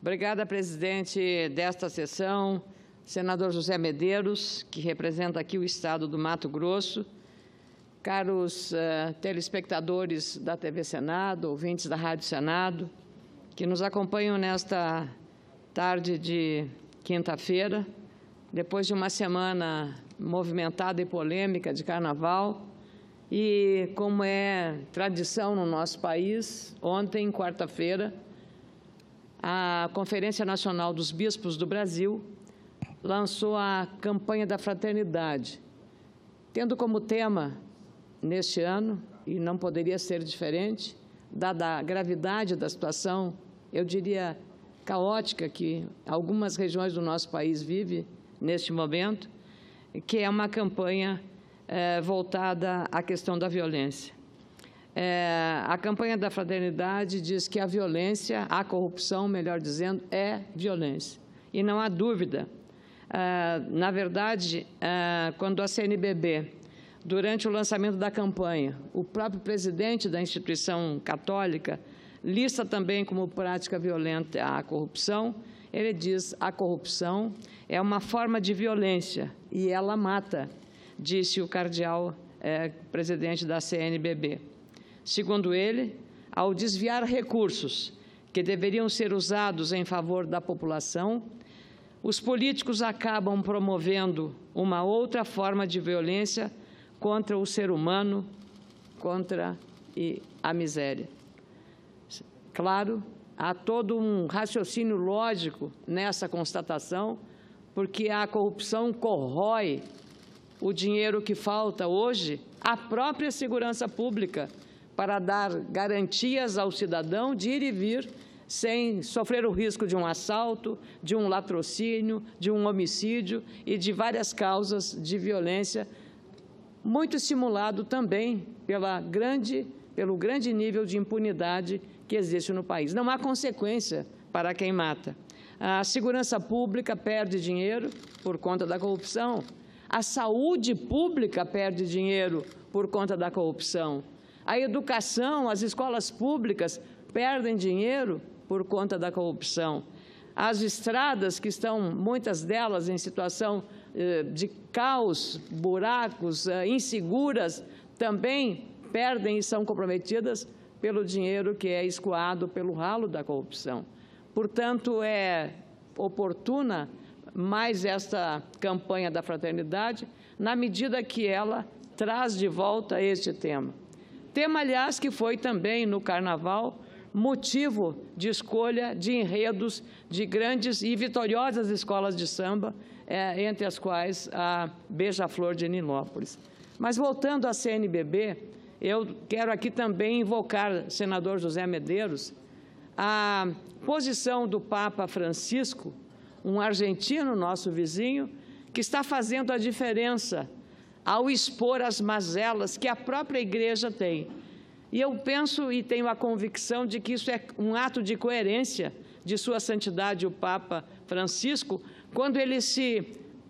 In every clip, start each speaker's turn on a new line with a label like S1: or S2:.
S1: Obrigada, presidente desta sessão, senador José Medeiros, que representa aqui o Estado do Mato Grosso, caros telespectadores da TV Senado, ouvintes da Rádio Senado, que nos acompanham nesta tarde de quinta-feira, depois de uma semana movimentada e polêmica de Carnaval. E, como é tradição no nosso país, ontem, quarta-feira, a Conferência Nacional dos Bispos do Brasil lançou a campanha da fraternidade, tendo como tema, neste ano, e não poderia ser diferente, dada a gravidade da situação, eu diria caótica, que algumas regiões do nosso país vivem neste momento, que é uma campanha voltada à questão da violência. A campanha da fraternidade diz que a violência, a corrupção, melhor dizendo, é violência. E não há dúvida. Na verdade, quando a CNBB, durante o lançamento da campanha, o próprio presidente da instituição católica lista também como prática violenta a corrupção, ele diz: a corrupção é uma forma de violência e ela mata, disse o cardeal presidente da CNBB. Segundo ele, ao desviar recursos que deveriam ser usados em favor da população, os políticos acabam promovendo uma outra forma de violência contra o ser humano, contra a miséria. Claro, há todo um raciocínio lógico nessa constatação, porque a corrupção corrói o dinheiro que falta hoje à própria segurança pública para dar garantias ao cidadão de ir e vir sem sofrer o risco de um assalto, de um latrocínio, de um homicídio e de várias causas de violência, muito estimulado também pelo grande nível de impunidade que existe no país. Não há consequência para quem mata. A segurança pública perde dinheiro por conta da corrupção. A saúde pública perde dinheiro por conta da corrupção. A educação, as escolas públicas perdem dinheiro por conta da corrupção. As estradas, que estão, muitas delas, em situação de caos, buracos, inseguras, também perdem e são comprometidas pelo dinheiro que é escoado pelo ralo da corrupção. Portanto, é oportuna mais esta campanha da fraternidade, na medida que ela traz de volta este tema. Tema, aliás, que foi também no Carnaval motivo de escolha de enredos de grandes e vitoriosas escolas de samba, entre as quais a Beija-Flor de Nilópolis. Mas, voltando à CNBB, eu quero aqui também invocar, senador José Medeiros, a posição do Papa Francisco, um argentino, nosso vizinho, que está fazendo a diferença ao expor as mazelas que a própria Igreja tem. E eu penso e tenho a convicção de que isso é um ato de coerência de Sua Santidade, o Papa Francisco, quando ele se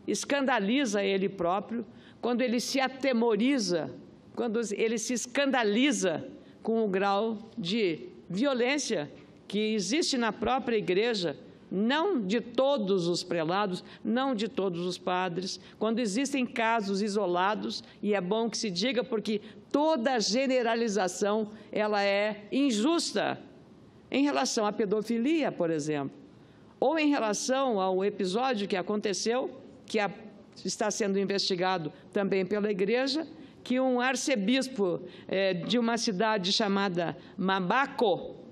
S1: escandaliza ele próprio, quando ele se atemoriza, quando ele se escandaliza com o grau de violência que existe na própria Igreja, não de todos os prelados, não de todos os padres, quando existem casos isolados, e é bom que se diga, porque toda generalização ela é injusta em relação à pedofilia, por exemplo, ou em relação ao episódio que aconteceu, que está sendo investigado também pela Igreja, que um arcebispo de uma cidade chamada Bamako,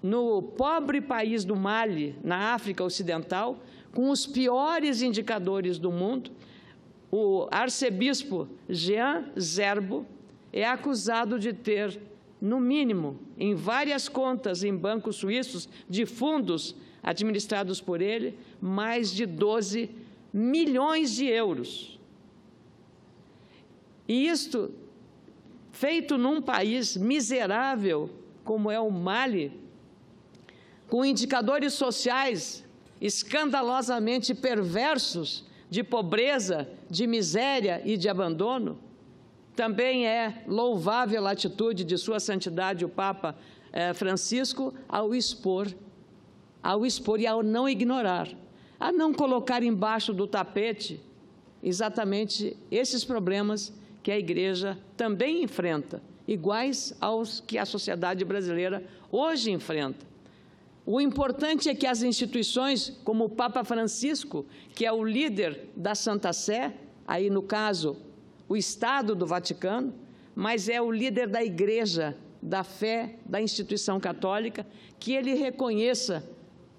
S1: no pobre país do Mali, na África Ocidental, com os piores indicadores do mundo, o arcebispo Jean Zerbo é acusado de ter, no mínimo, em várias contas em bancos suíços de fundos administrados por ele, mais de 12 milhões de euros. E isto, feito num país miserável como é o Mali, com indicadores sociais escandalosamente perversos de pobreza, de miséria e de abandono, também é louvável a atitude de Sua Santidade, o Papa Francisco, ao expor ao expor e ao não ignorar, a não colocar embaixo do tapete exatamente esses problemas que a Igreja também enfrenta, iguais aos que a sociedade brasileira hoje enfrenta. O importante é que as instituições, como o Papa Francisco, que é o líder da Santa Sé, aí no caso o Estado do Vaticano, mas é o líder da Igreja, da fé, da instituição católica, que ele reconheça,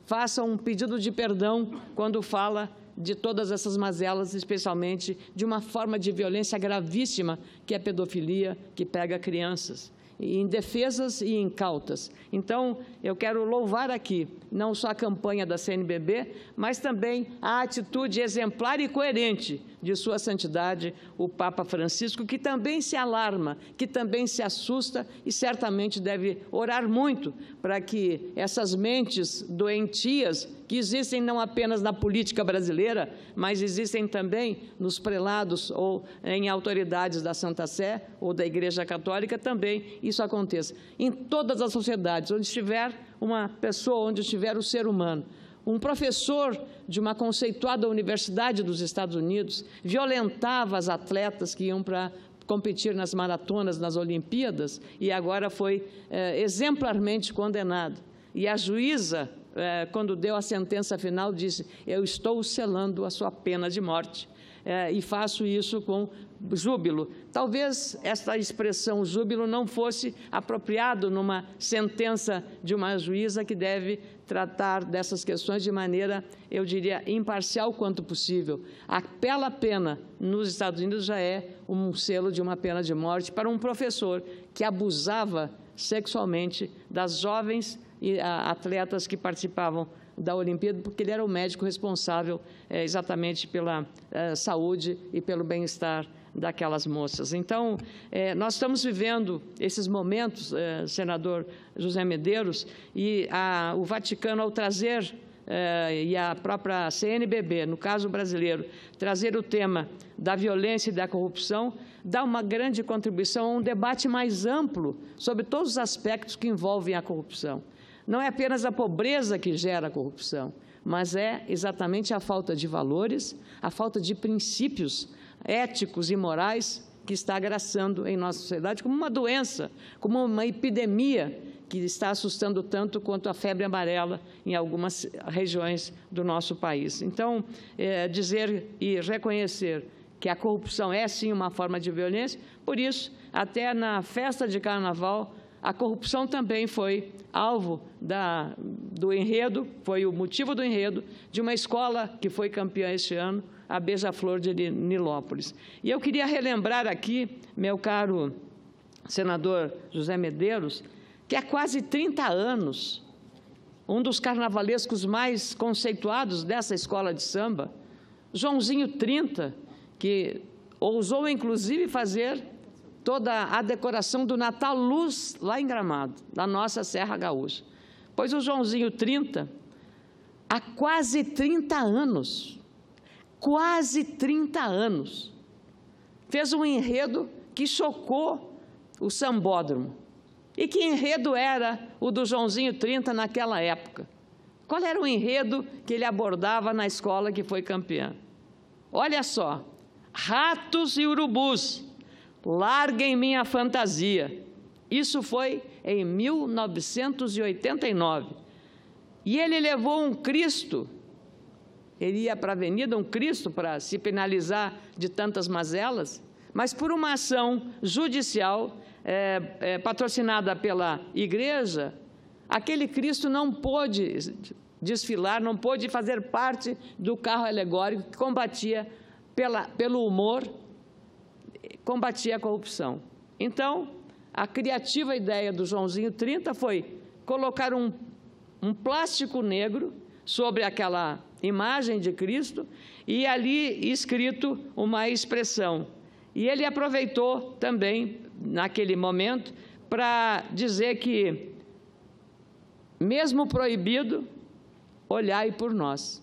S1: faça um pedido de perdão quando fala de todas essas mazelas, especialmente de uma forma de violência gravíssima, que é a pedofilia, que pega crianças, indefesas e incautas. Então, eu quero louvar aqui, não só a campanha da CNBB, mas também a atitude exemplar e coerente de Sua Santidade, o Papa Francisco, que também se alarma, que também se assusta e certamente deve orar muito para que essas mentes doentias, que existem não apenas na política brasileira, mas existem também nos prelados ou em autoridades da Santa Sé ou da Igreja Católica, também isso aconteça. Em todas as sociedades, onde estiver uma pessoa, onde estiver o ser humano, um professor de uma conceituada universidade dos Estados Unidos violentava as atletas que iam para competir nas maratonas, nas Olimpíadas, e agora foi exemplarmente condenado. E a juíza, quando deu a sentença final, disse: eu estou selando a sua pena de morte. E faço isso com júbilo. Talvez esta expressão júbilo não fosse apropriado numa sentença de uma juíza que deve tratar dessas questões de maneira, eu diria, imparcial quanto possível. Aquela pena nos Estados Unidos já é um selo de uma pena de morte para um professor que abusava sexualmente das jovens e atletas que participavam da Olimpíada, porque ele era o médico responsável exatamente pela saúde e pelo bem-estar daquelas moças. Então, nós estamos vivendo esses momentos, senador José Medeiros, e o Vaticano, ao trazer, e a própria CNBB, no caso brasileiro, trazer o tema da violência e da corrupção, dá uma grande contribuição a um debate mais amplo sobre todos os aspectos que envolvem a corrupção. Não é apenas a pobreza que gera a corrupção, mas é exatamente a falta de valores, a falta de princípios éticos e morais que está agraçando em nossa sociedade como uma doença, como uma epidemia que está assustando tanto quanto a febre amarela em algumas regiões do nosso país. Então, dizer e reconhecer que a corrupção é, sim, uma forma de violência, por isso, até na festa de Carnaval, a corrupção também foi alvo do enredo, foi o motivo do enredo de uma escola que foi campeã este ano, a Beija-Flor de Nilópolis. E eu queria relembrar aqui, meu caro senador José Medeiros, que há quase 30 anos, um dos carnavalescos mais conceituados dessa escola de samba, Joãozinho 30, que ousou, inclusive, fazer toda a decoração do Natal Luz lá em Gramado, da nossa Serra Gaúcha. Pois o Joãozinho 30, há quase 30 anos, fez um enredo que chocou o sambódromo. E que enredo era o do Joãozinho 30 naquela época? Qual era o enredo que ele abordava na escola que foi campeã? Olha só: ratos e urubus, larguem minha fantasia. Isso foi em 1989. E ele levou um Cristo, ele ia para a avenida, um Cristo, para se penalizar de tantas mazelas, mas por uma ação judicial patrocinada pela Igreja, aquele Cristo não pôde desfilar, não pôde fazer parte do carro alegórico que combatia pelo humor, combatia a corrupção. Então, a criativa ideia do Joãozinho 30 foi colocar um plástico negro sobre aquela imagem de Cristo e ali escrito uma expressão. E ele aproveitou também, naquele momento, para dizer que, mesmo proibido, olhai por nós.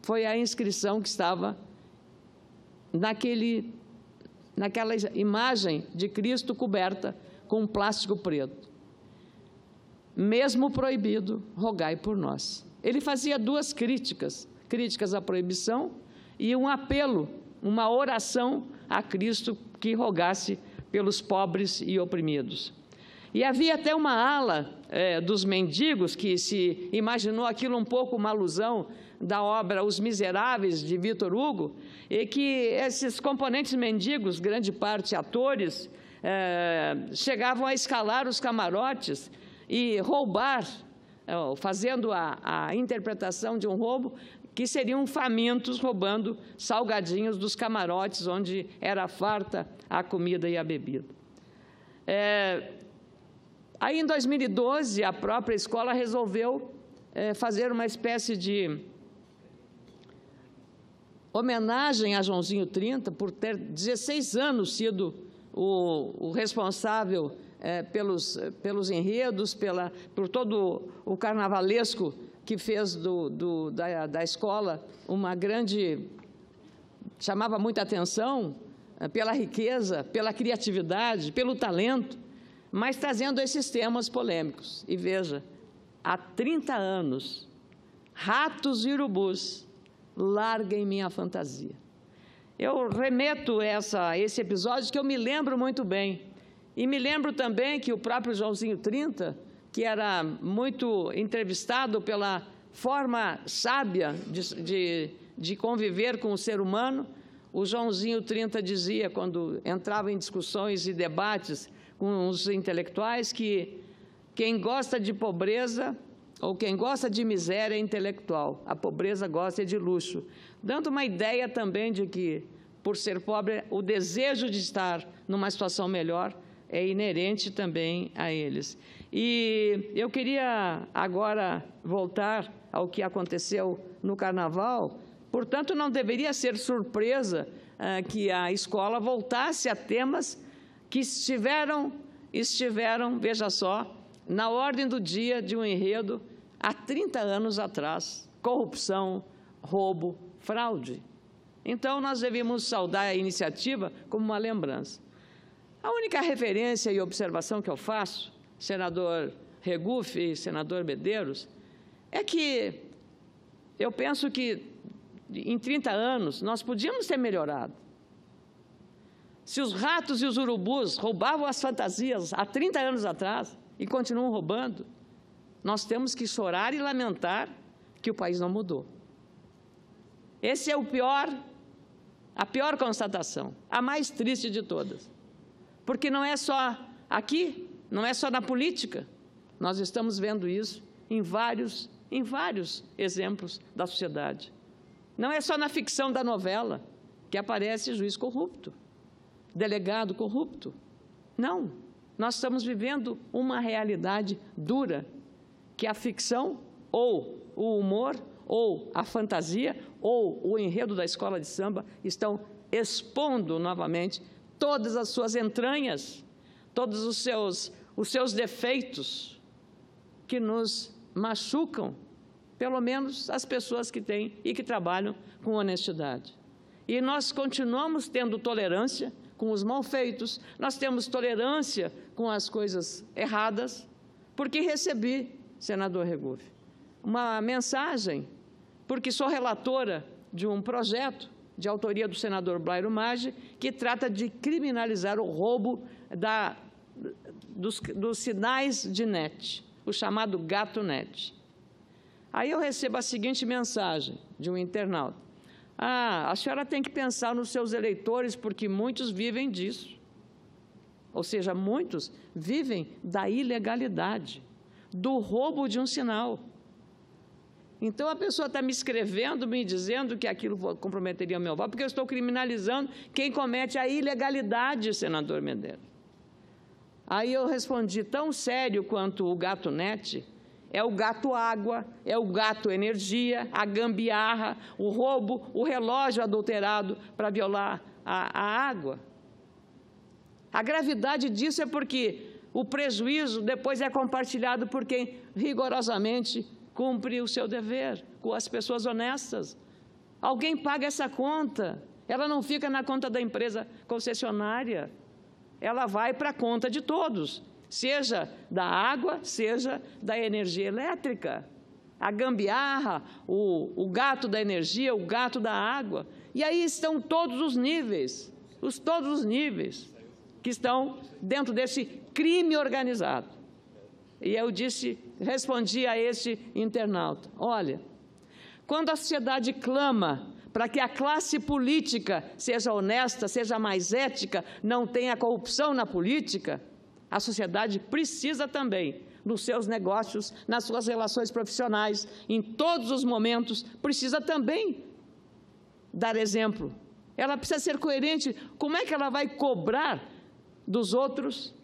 S1: Foi a inscrição que estava naquela imagem de Cristo coberta com um plástico preto. Mesmo proibido, rogai por nós. ele fazia duas críticas à proibição e um apelo, uma oração a Cristo que rogasse pelos pobres e oprimidos. E havia até uma ala dos mendigos que se imaginou aquilo um pouco uma alusão da obra Os Miseráveis, de Victor Hugo, e que esses componentes mendigos, grande parte atores, chegavam a escalar os camarotes e roubar, fazendo a interpretação de um roubo, que seriam famintos roubando salgadinhos dos camarotes, onde era farta a comida e a bebida. Aí, em 2012, a própria escola resolveu fazer uma espécie de homenagem a Joãozinho 30, por ter 16 anos sido o responsável pelos enredos, por todo o carnavalesco que fez da escola uma grande... chamava muita atenção pela riqueza, pela criatividade, pelo talento, mas trazendo esses temas polêmicos. E veja, há 30 anos, ratos e urubus, larguem minha fantasia. Eu remeto esse episódio que eu me lembro muito bem. E me lembro também que o próprio Joãozinho 30, que era muito entrevistado pela forma sábia de conviver com o ser humano, o Joãozinho 30 dizia, quando entrava em discussões e debates com os intelectuais, que quem gosta de pobreza ou quem gosta de miséria é intelectual, a pobreza gosta de luxo, dando uma ideia também de que, por ser pobre, o desejo de estar numa situação melhor é inerente também a eles. E eu queria agora voltar ao que aconteceu no Carnaval. Portanto, não deveria ser surpresa que a escola voltasse a temas que estiveram, veja só, na ordem do dia de um enredo há 30 anos atrás: corrupção, roubo, fraude. Então, nós devíamos saudar a iniciativa como uma lembrança. A única referência e observação que eu faço, senador Regufe e senador Medeiros, é que eu penso que em 30 anos nós podíamos ter melhorado. Se os ratos e os urubus roubavam as fantasias há 30 anos atrás e continuam roubando, nós temos que chorar e lamentar que o país não mudou. Esse é a pior constatação, a mais triste de todas. Porque não é só aqui, não é só na política. Nós estamos vendo isso em vários exemplos da sociedade. Não é só na ficção da novela que aparece juiz corrupto, delegado corrupto. Não, nós estamos vivendo uma realidade dura, que a ficção, ou o humor, ou a fantasia, ou o enredo da escola de samba estão expondo novamente todas as suas entranhas, todos os seus defeitos, que nos machucam, pelo menos as pessoas que têm e que trabalham com honestidade. E nós continuamos tendo tolerância com os malfeitos, nós temos tolerância com as coisas erradas, porque recebi, senador Regufe, uma mensagem, porque sou relatora de um projeto de autoria do senador Blairo Maggi, que trata de criminalizar o roubo dos sinais de net, o chamado gato net. Aí eu recebo a seguinte mensagem de um internauta: a senhora tem que pensar nos seus eleitores, porque muitos vivem disso. Ou seja, muitos vivem da ilegalidade, do roubo de um sinal. Então, a pessoa está me escrevendo, me dizendo que aquilo comprometeria o meu voto, porque eu estou criminalizando quem comete a ilegalidade, senador Medeiros. Aí eu respondi: tão sério quanto o gato net é o gato água, é o gato energia, a gambiarra, o roubo, o relógio adulterado para violar a água. A gravidade disso é porque o prejuízo depois é compartilhado por quem rigorosamente cumpre o seu dever, com as pessoas honestas. Alguém paga essa conta, ela não fica na conta da empresa concessionária, ela vai para a conta de todos, seja da água, seja da energia elétrica. a gambiarra, o gato da energia, o gato da água. E aí estão todos os níveis que estão dentro desse crime organizado. E eu respondi a este internauta: olha, quando a sociedade clama para que a classe política seja honesta, seja mais ética, não tenha corrupção na política, a sociedade precisa também, nos seus negócios, nas suas relações profissionais, em todos os momentos, precisa também dar exemplo. Ela precisa ser coerente. Como é que ela vai cobrar dos outros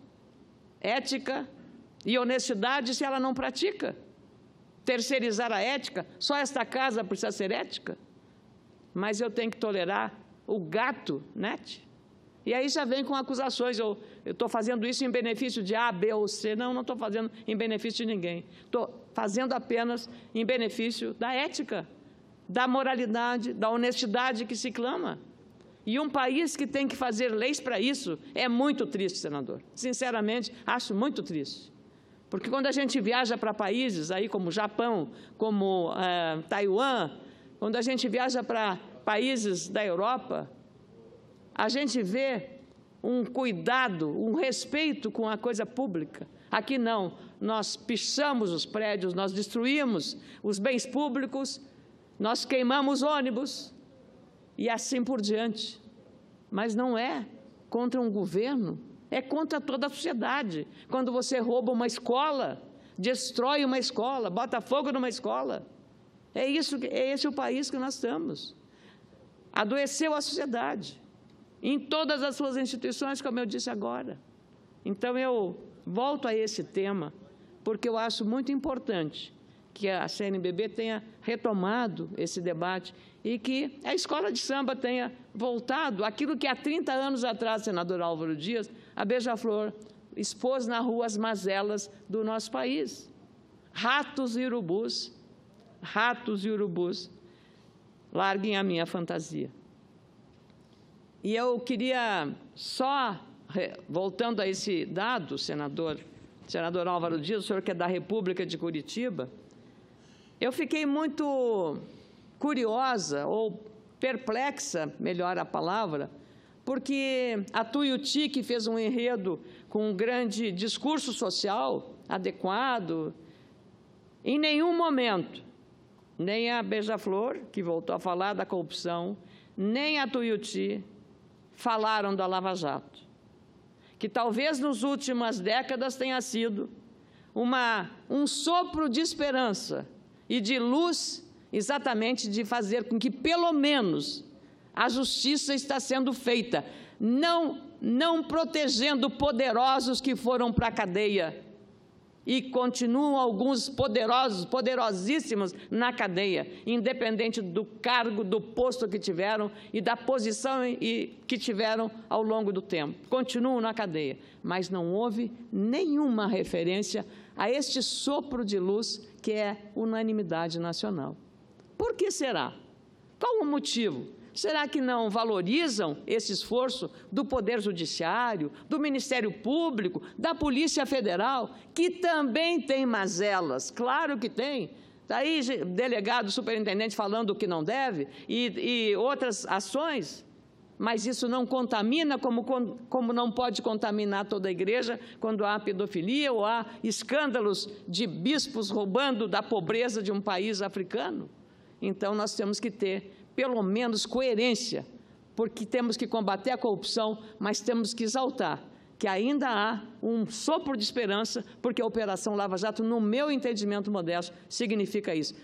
S1: ética e honestidade se ela não pratica? Terceirizar a ética? Só esta casa precisa ser ética? Mas eu tenho que tolerar o gato, net? E aí já vem com acusações: eu estou fazendo isso em benefício de A, B ou C. Não estou fazendo em benefício de ninguém. Estou fazendo apenas em benefício da ética, da moralidade, da honestidade que se clama. E um país que tem que fazer leis para isso é muito triste, senador. Sinceramente, acho muito triste. Porque quando a gente viaja para países aí como Japão, como Taiwan, quando a gente viaja para países da Europa, a gente vê um cuidado, um respeito com a coisa pública. Aqui não, nós pichamos os prédios, nós destruímos os bens públicos, nós queimamos ônibus e assim por diante. Mas não é contra um governo, é contra toda a sociedade. Quando você rouba uma escola, destrói uma escola, bota fogo numa escola, é esse o país que nós estamos. Adoeceu a sociedade, em todas as suas instituições, como eu disse agora. Então, eu volto a esse tema, porque eu acho muito importante que a CNBB tenha retomado esse debate e que a escola de samba tenha voltado aquilo que há 30 anos atrás, senador Álvaro Dias, a Beija-Flor expôs na rua as mazelas do nosso país. Ratos e urubus, larguem a minha fantasia. E eu queria só, voltando a esse dado, senador Álvaro Dias, o senhor que é da República de Curitiba, eu fiquei muito curiosa, ou perplexa, melhor a palavra, porque a Tuiuti, que fez um enredo com um grande discurso social adequado, em nenhum momento, nem a Beija-Flor, que voltou a falar da corrupção, nem a Tuiuti falaram da Lava Jato, que talvez nas últimas décadas tenha sido um sopro de esperança e de luz, exatamente de fazer com que, pelo menos, a justiça está sendo feita, não protegendo poderosos que foram para a cadeia e continuam alguns poderosíssimos na cadeia, independente do cargo, do posto que tiveram e da posição que tiveram ao longo do tempo. Continuam na cadeia, mas não houve nenhuma referência a este sopro de luz que é unanimidade nacional. Por que será? Qual o motivo? Será que não valorizam esse esforço do Poder Judiciário, do Ministério Público, da Polícia Federal, que também tem mazelas? Claro que tem. Está aí delegado, superintendente falando o que não deve e outras ações, mas isso não contamina como não pode contaminar toda a igreja quando há pedofilia ou há escândalos de bispos roubando da pobreza de um país africano. Então, nós temos que ter, pelo menos, coerência, porque temos que combater a corrupção, mas temos que exaltar que ainda há um sopro de esperança, porque a Operação Lava Jato, no meu entendimento modesto, significa isso.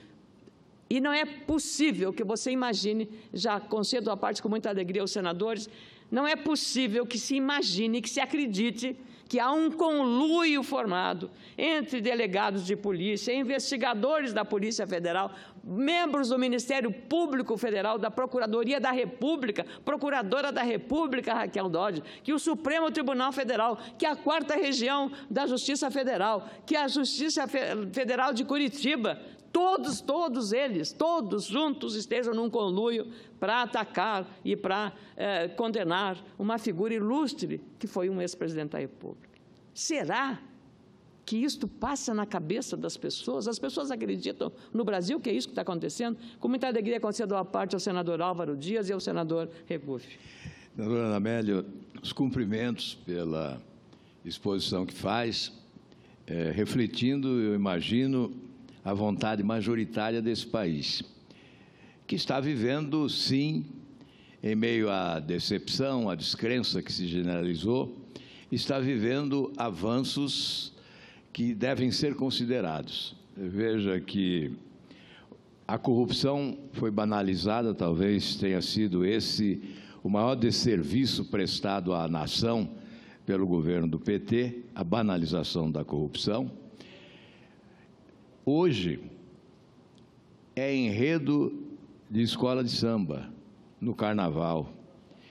S1: E não é possível que você imagine, já concedo a parte com muita alegria aos senadores, não é possível que se imagine, que se acredite que há um conluio formado entre delegados de polícia, investigadores da Polícia Federal, membros do Ministério Público Federal, da Procuradoria da República, Procuradora da República Raquel Dodge, que o Supremo Tribunal Federal, que a 4ª Região da Justiça Federal, que a Justiça Federal de Curitiba, todos eles, todos juntos estejam num conluio para atacar e para condenar uma figura ilustre que foi um ex-presidente da República. Será que isto passa na cabeça das pessoas. As pessoas acreditam no Brasil que é isso que está acontecendo. Com muita alegria, concedo a parte ao senador Álvaro Dias e ao senador Regufe.
S2: Senadora Ana Amélia, os cumprimentos pela exposição que faz, refletindo, eu imagino, a vontade majoritária desse país, que está vivendo, sim, em meio à decepção, à descrença que se generalizou, está vivendo avanços que devem ser considerados. Veja que a corrupção foi banalizada, talvez tenha sido esse o maior desserviço prestado à nação pelo governo do PT, a banalização da corrupção. Hoje, é enredo de escola de samba, no Carnaval,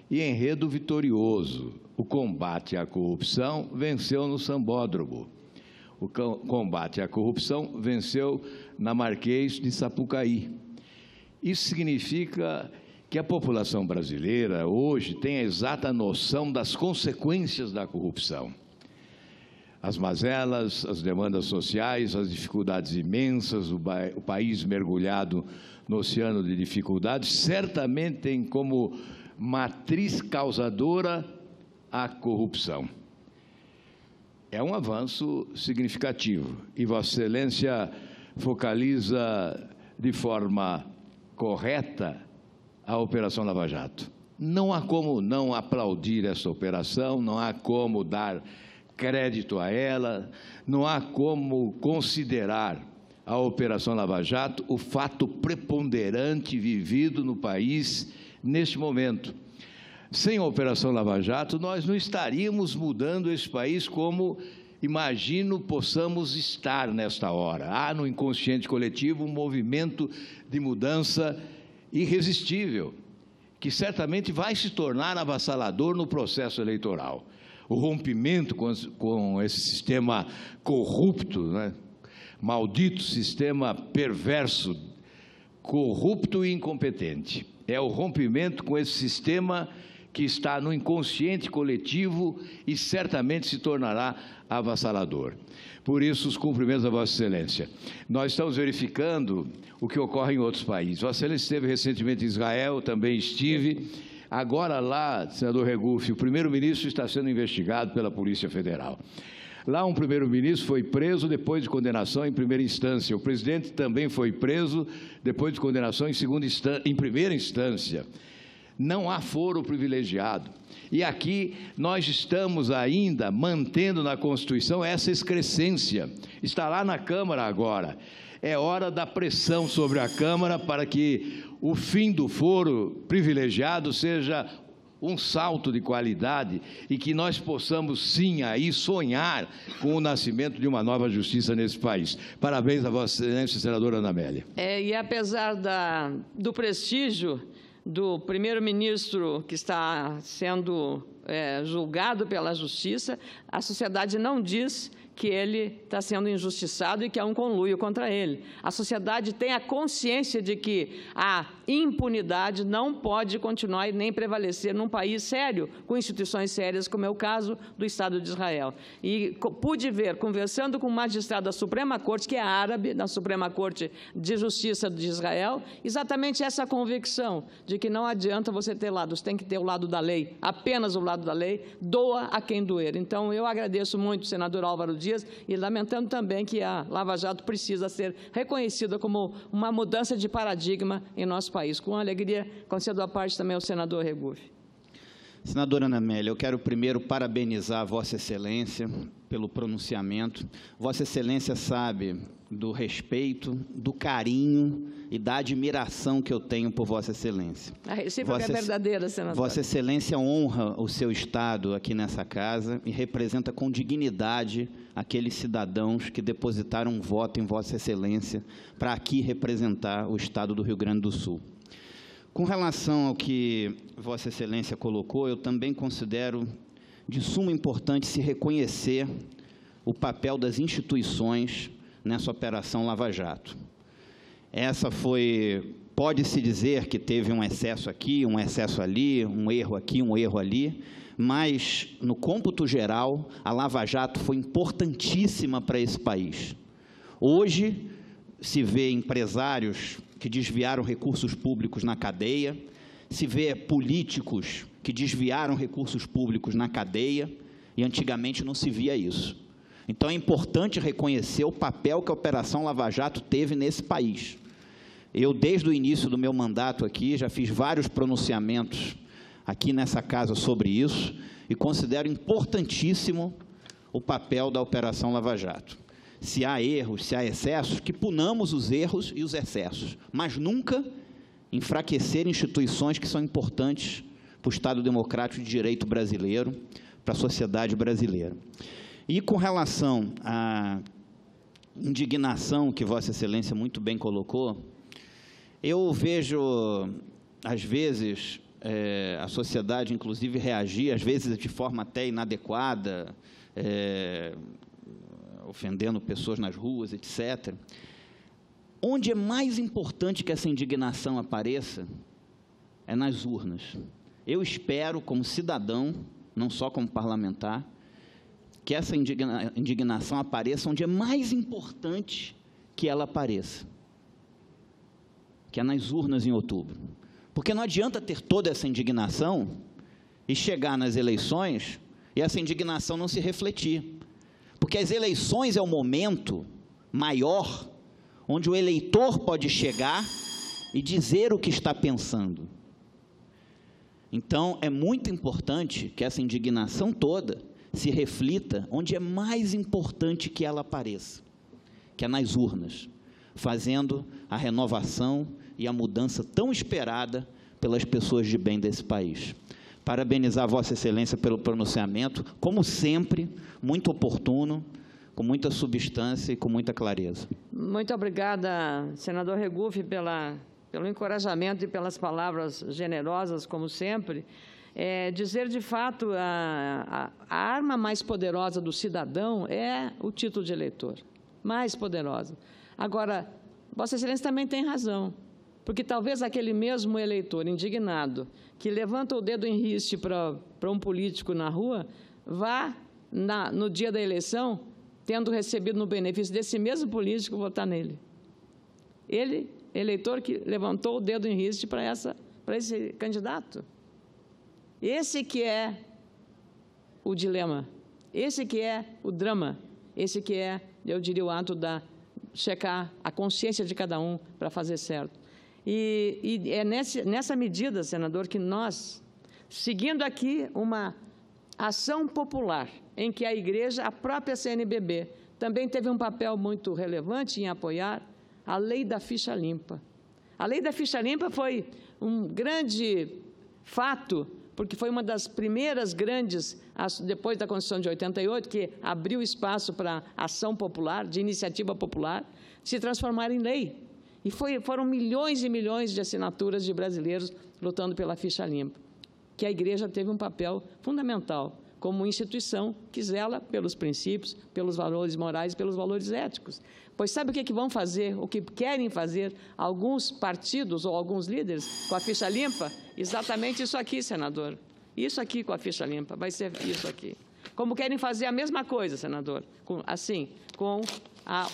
S2: e enredo vitorioso. O combate à corrupção venceu no Sambódromo. O combate à corrupção venceu na Marquês de Sapucaí. Isso significa que a população brasileira hoje tem a exata noção das consequências da corrupção. As mazelas, as demandas sociais, as dificuldades imensas, o país mergulhado no oceano de dificuldades, certamente tem como matriz causadora a corrupção. É um avanço significativo e Vossa Excelência focaliza de forma correta a Operação Lava Jato. Não há como não aplaudir essa operação, não há como dar crédito a ela, não há como considerar a Operação Lava Jato o fato preponderante vivido no país neste momento. Sem a Operação Lava Jato, nós não estaríamos mudando esse país como, imagino, possamos estar nesta hora. Há no inconsciente coletivo um movimento de mudança irresistível, que certamente vai se tornar avassalador no processo eleitoral. O rompimento com esse sistema corrupto, né? Maldito sistema perverso, corrupto e incompetente. É o rompimento com esse sistema que está no inconsciente coletivo e certamente se tornará avassalador. Por isso, os cumprimentos a Vossa Excelência. Nós estamos verificando o que ocorre em outros países. Vossa Excelência esteve recentemente em Israel, também estive. Agora lá, senador Regufe, o primeiro-ministro está sendo investigado pela Polícia Federal. Lá um primeiro-ministro foi preso depois de condenação em primeira instância. O presidente também foi preso depois de condenação em primeira instância. Não há foro privilegiado. E aqui nós estamos ainda mantendo na Constituição essa excrescência. Está lá na Câmara agora. É hora da pressão sobre a Câmara para que o fim do foro privilegiado seja um salto de qualidade e que nós possamos, sim, aí sonhar com o nascimento de uma nova justiça nesse país. Parabéns a Vossa Excelência, senadora Ana Amélia.
S1: E apesar do prestígio do primeiro-ministro que está sendo julgado pela Justiça, a sociedade não diz que ele está sendo injustiçado e que há um conluio contra ele. A sociedade tem a consciência de que a impunidade não pode continuar e nem prevalecer num país sério, com instituições sérias, como é o caso do Estado de Israel. E pude ver, conversando com um magistrado da Suprema Corte, que é árabe, da Suprema Corte de Justiça de Israel, exatamente essa convicção de que não adianta você ter lados, tem que ter o lado da lei, apenas o lado da lei, doa a quem doer. Então, eu agradeço muito o senador Álvaro Dias e lamentando também que a Lava Jato precisa ser reconhecida como uma mudança de paradigma em nosso país. Com alegria, concedo a parte também ao senador Regufe.
S3: Senadora Ana Amélia, eu quero primeiro parabenizar Vossa Excelência pelo pronunciamento. Vossa Excelência sabe do respeito, do carinho e da admiração que eu tenho por Vossa Excelência.
S1: A recíproca é verdadeira, senador.
S3: Vossa Excelência honra o seu Estado aqui nessa casa e representa com dignidade aqueles cidadãos que depositaram um voto em Vossa Excelência para aqui representar o Estado do Rio Grande do Sul. Com relação ao que Vossa Excelência colocou, eu também considero de suma importância se reconhecer o papel das instituições nessa Operação Lava Jato. Essa foi, pode-se dizer que teve um excesso aqui, um excesso ali, um erro aqui, um erro ali, mas, no cômputo geral, a Lava Jato foi importantíssima para esse país. Hoje, se vê empresários que desviaram recursos públicos na cadeia, se vê políticos que desviaram recursos públicos na cadeia, e antigamente não se via isso. Então, é importante reconhecer o papel que a Operação Lava Jato teve nesse país. Eu, desde o início do meu mandato aqui, já fiz vários pronunciamentos aqui nessa casa sobre isso, e considero importantíssimo o papel da Operação Lava Jato. Se há erros, se há excessos, que punamos os erros e os excessos, mas nunca enfraquecer instituições que são importantes para o Estado Democrático de Direito brasileiro, para a sociedade brasileira. E com relação à indignação que Vossa Excelência muito bem colocou, eu vejo, às vezes, a sociedade, inclusive, reagir, às vezes de forma até inadequada, ofendendo pessoas nas ruas, etc. Onde é mais importante que essa indignação apareça é nas urnas. Eu espero, como cidadão, não só como parlamentar, que essa indignação apareça onde é mais importante que ela apareça, que é nas urnas em outubro. Porque não adianta ter toda essa indignação e chegar nas eleições e essa indignação não se refletir. Porque as eleições é o momento maior onde o eleitor pode chegar e dizer o que está pensando. Então, é muito importante que essa indignação toda se reflita onde é mais importante que ela apareça, que é nas urnas, fazendo a renovação e a mudança tão esperada pelas pessoas de bem desse país. Parabenizar Vossa Excelência pelo pronunciamento, como sempre, muito oportuno, com muita substância e com muita clareza.
S1: Muito obrigada, senador Regufe, pelo encorajamento e pelas palavras generosas, como sempre. Dizer, de fato, a arma mais poderosa do cidadão é o título de eleitor, mais poderosa. Agora, Vossa Excelência também tem razão, porque talvez aquele mesmo eleitor indignado, que levanta o dedo em riste para um político na rua, vá, no dia da eleição, tendo recebido no benefício desse mesmo político, votar nele. Ele, eleitor que levantou o dedo em riste para esse candidato. Esse que é o dilema, esse que é o drama, esse que é, eu diria, o ato da checar a consciência de cada um para fazer certo. E é nessa medida, senador, que nós, seguindo aqui uma ação popular, em que a igreja, a própria CNBB, também teve um papel muito relevante em apoiar a lei da ficha limpa. A lei da ficha limpa foi um grande fato, porque foi uma das primeiras grandes, depois da Constituição de 88, que abriu espaço para ação popular, de iniciativa popular, se transformar em lei. E foram milhões e milhões de assinaturas de brasileiros lutando pela ficha limpa, que a igreja teve um papel fundamental, como instituição que zela pelos princípios, pelos valores morais, pelos valores éticos. Pois sabe o que vão fazer, o que querem fazer alguns partidos ou alguns líderes com a ficha limpa? Exatamente isso aqui, senador. Isso aqui com a ficha limpa, vai ser isso aqui. Como querem fazer a mesma coisa, senador, com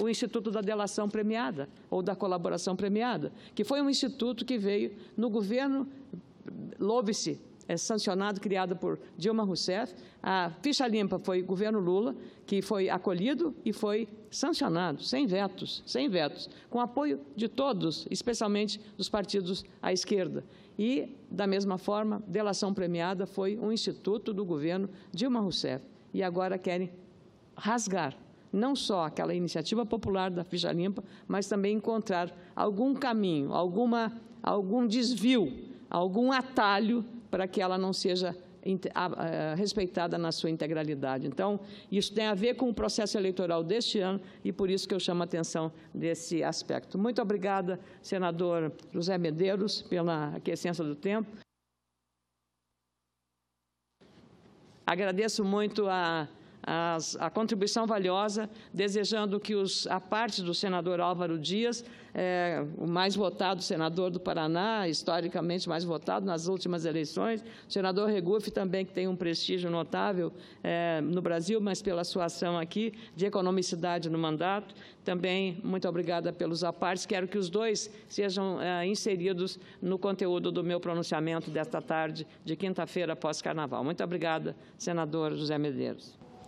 S1: o Instituto da Delação Premiada, ou da Colaboração Premiada, que foi um instituto que veio no governo, louve-se, sancionado, criado por Dilma Rousseff. A ficha limpa foi o governo Lula, que foi acolhido e foi sancionado, sem vetos, com apoio de todos, especialmente dos partidos à esquerda. E, da mesma forma, delação premiada foi um instituto do governo Dilma Rousseff. E agora querem rasgar não só aquela iniciativa popular da ficha limpa, mas também encontrar algum caminho, algum desvio, algum atalho para que ela não seja respeitada na sua integralidade. Então, isso tem a ver com o processo eleitoral deste ano e por isso que eu chamo a atenção desse aspecto. Muito obrigada, senador José Medeiros, pela aquiescência do tempo. Agradeço muito a contribuição valiosa, desejando que a parte do senador Álvaro Dias, o mais votado senador do Paraná, historicamente mais votado nas últimas eleições, o senador Regufe também, que tem um prestígio notável no Brasil, mas pela sua ação aqui, de economicidade no mandato. Também, muito obrigada pelos apartes. Quero que os dois sejam inseridos no conteúdo do meu pronunciamento desta tarde, de quinta-feira, pós-carnaval. Muito obrigada, senador José Medeiros.